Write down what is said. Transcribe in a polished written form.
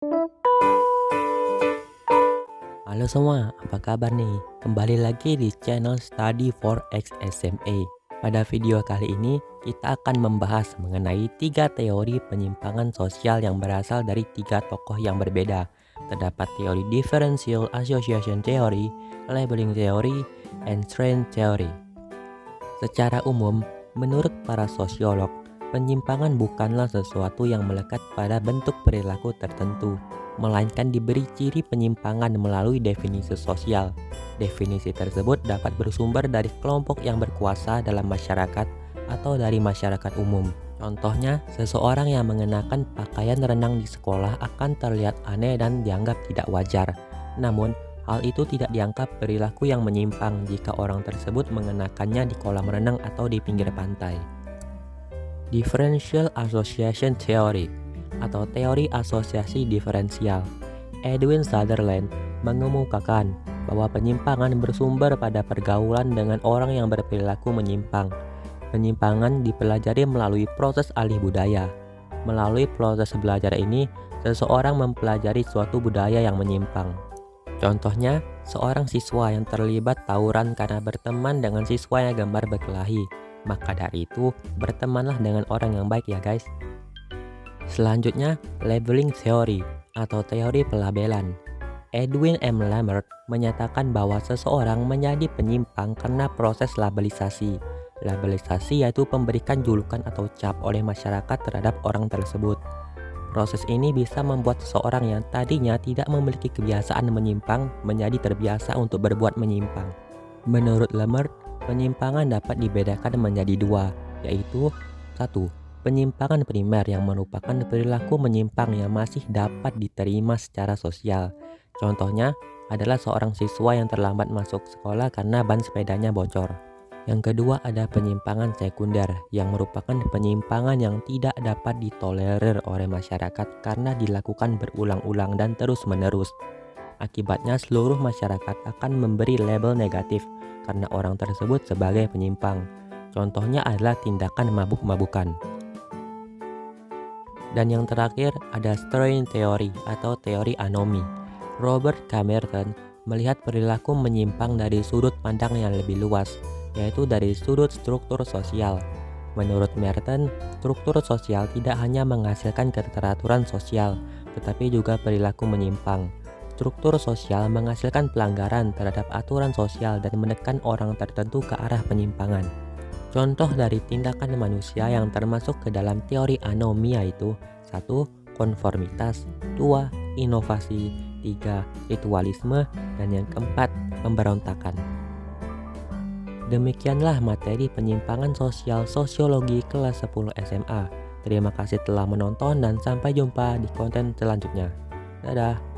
Halo semua, apa kabar nih? Kembali lagi di channel Study for X SMA. Pada video kali ini, kita akan membahas mengenai tiga teori penyimpangan sosial yang berasal dari tiga tokoh yang berbeda. Terdapat teori Differential Association Theory, Labeling Theory, and Trend Theory. Secara umum, menurut para sosiolog, penyimpangan bukanlah sesuatu yang melekat pada bentuk perilaku tertentu, melainkan diberi ciri penyimpangan melalui definisi sosial. Definisi tersebut dapat bersumber dari kelompok yang berkuasa dalam masyarakat atau dari masyarakat umum. Contohnya, seseorang yang mengenakan pakaian renang di sekolah akan terlihat aneh dan dianggap tidak wajar. Namun, hal itu tidak dianggap perilaku yang menyimpang jika orang tersebut mengenakannya di kolam renang atau di pinggir pantai. Differential Association Theory atau teori asosiasi diferensial. Edwin Sutherland mengemukakan bahwa penyimpangan bersumber pada pergaulan dengan orang yang berperilaku menyimpang. Penyimpangan dipelajari melalui proses alih budaya. Melalui proses belajar ini, seseorang mempelajari suatu budaya yang menyimpang. Contohnya, seorang siswa yang terlibat tawuran karena berteman dengan siswa yang gemar berkelahi. Maka dari itu, bertemanlah dengan orang yang baik ya guys. Selanjutnya, labeling theory atau teori pelabelan. Edwin M. Lamert menyatakan bahwa seseorang menjadi penyimpang karena proses labelisasi. Labelisasi yaitu pemberikan julukan atau cap oleh masyarakat terhadap orang tersebut. Proses ini bisa membuat seseorang yang tadinya tidak memiliki kebiasaan menyimpang menjadi terbiasa untuk berbuat menyimpang. Menurut Lamert, penyimpangan dapat dibedakan menjadi dua, yaitu 1. Penyimpangan primer yang merupakan perilaku menyimpang yang masih dapat diterima secara sosial. Contohnya adalah seorang siswa yang terlambat masuk sekolah karena ban sepedanya bocor. Yang kedua ada penyimpangan sekunder yang merupakan penyimpangan yang tidak dapat ditolerir oleh masyarakat karena dilakukan berulang-ulang dan terus-menerus. Akibatnya seluruh masyarakat akan memberi label negatif karena orang tersebut sebagai penyimpang. Contohnya adalah tindakan mabuk-mabukan. Dan yang terakhir ada strain theory atau teori anomi. Robert K. Merton melihat perilaku menyimpang dari sudut pandang yang lebih luas, yaitu dari sudut struktur sosial. Menurut Merton, struktur sosial tidak hanya menghasilkan keteraturan sosial, tetapi juga perilaku menyimpang. Struktur sosial menghasilkan pelanggaran terhadap aturan sosial dan menekan orang tertentu ke arah penyimpangan. Contoh dari tindakan manusia yang termasuk ke dalam teori anomi yaitu 1. Konformitas, 2. Inovasi, 3. Ritualisme, dan yang keempat, pemberontakan. Demikianlah materi penyimpangan sosial sosiologi kelas 10 SMA. Terima kasih telah menonton dan sampai jumpa di konten selanjutnya. Dadah.